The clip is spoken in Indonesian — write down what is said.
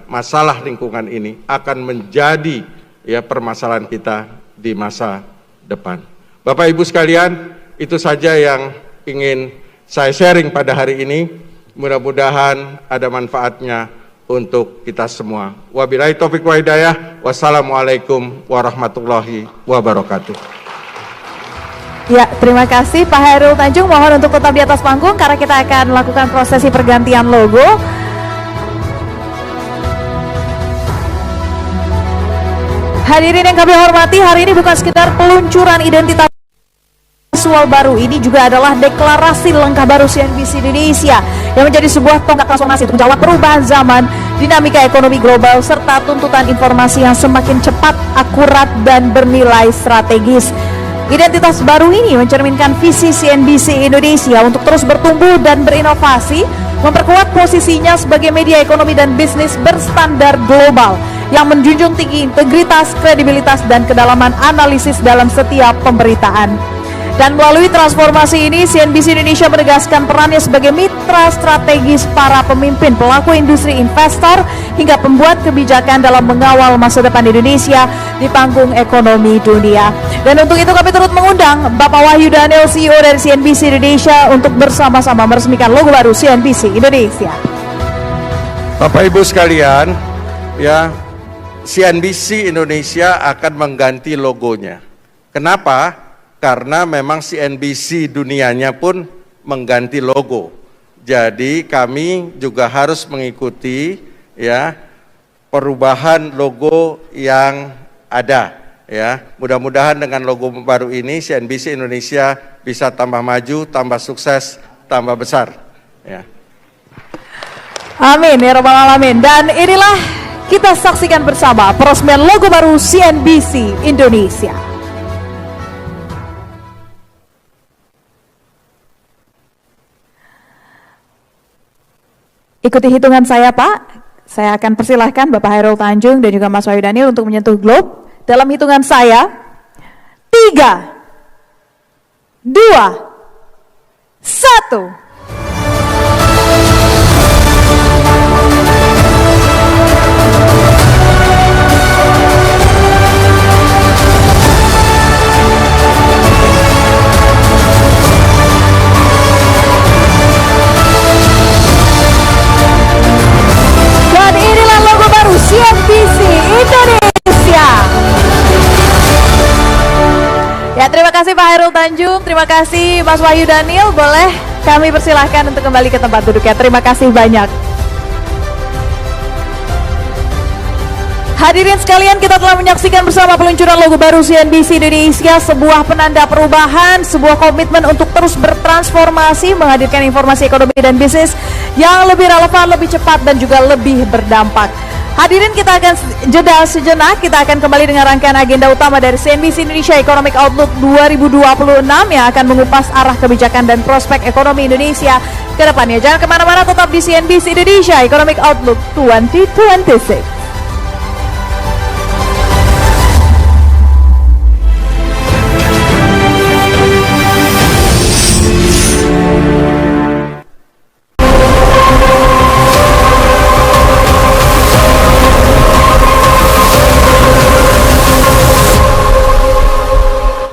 masalah lingkungan ini akan menjadi permasalahan kita di masa depan. Bapak Ibu sekalian, itu saja yang ingin saya sharing pada hari ini. Mudah-mudahan ada manfaatnya untuk kita semua. Wabillahi taufiq wa hidayah. Wassalamualaikum warahmatullahi wabarakatuh. Ya, terima kasih Pak Hairul Tanjung. Mohon untuk tetap di atas panggung karena kita akan melakukan prosesi pergantian logo. Hadirin yang kami hormati, hari ini bukan sekedar peluncuran identitas visual baru, ini juga adalah deklarasi langkah baru CNBC Indonesia yang menjadi sebuah tonggak transformasi untuk menjawab perubahan zaman, dinamika ekonomi global, serta tuntutan informasi yang semakin cepat, akurat, dan bernilai strategis. Identitas baru ini mencerminkan visi CNBC Indonesia untuk terus bertumbuh dan berinovasi, memperkuat posisinya sebagai media ekonomi dan bisnis berstandar global yang menjunjung tinggi integritas, kredibilitas, dan kedalaman analisis dalam setiap pemberitaan. Dan melalui transformasi ini, CNBC Indonesia menegaskan perannya sebagai mitra strategis para pemimpin, pelaku industri, investor, hingga pembuat kebijakan dalam mengawal masa depan Indonesia di panggung ekonomi dunia. Dan untuk itu kami turut mengundang Bapak Wahyu Daniel, CEO dari CNBC Indonesia, untuk bersama-sama meresmikan logo baru CNBC Indonesia. Bapak Ibu sekalian, CNBC Indonesia akan mengganti logonya. Kenapa? Karena memang CNBC dunianya pun mengganti logo. Jadi kami juga harus mengikuti perubahan logo yang ada. Mudah-mudahan dengan logo baru ini CNBC Indonesia bisa tambah maju, tambah sukses, tambah besar. Amin ya rabbal alamin. Dan inilah kita saksikan bersama peresmian logo baru CNBC Indonesia. Ikuti hitungan saya, Pak. Saya akan persilahkan Bapak Hairul Tanjung dan juga Mas Wahyu Daniel untuk menyentuh globe. Dalam hitungan saya, 3, 2, 1. CNBC Indonesia. Ya, terima kasih Pak Hairul Tanjung, terima kasih Mas Wahyu Daniel. Boleh kami persilahkan untuk kembali ke tempat duduknya. Terima kasih banyak. Hadirin sekalian, kita telah menyaksikan bersama peluncuran logo baru CNBC Indonesia, sebuah penanda perubahan, sebuah komitmen untuk terus bertransformasi, menghadirkan informasi ekonomi dan bisnis yang lebih relevan, lebih cepat, dan juga lebih berdampak. Hadirin, kita akan jeda sejenak, kita akan kembali dengan rangkaian agenda utama dari CNBC Indonesia Economic Outlook 2026 yang akan mengupas arah kebijakan dan prospek ekonomi Indonesia ke depannya. Jangan kemana-mana, tetap di CNBC Indonesia Economic Outlook 2026.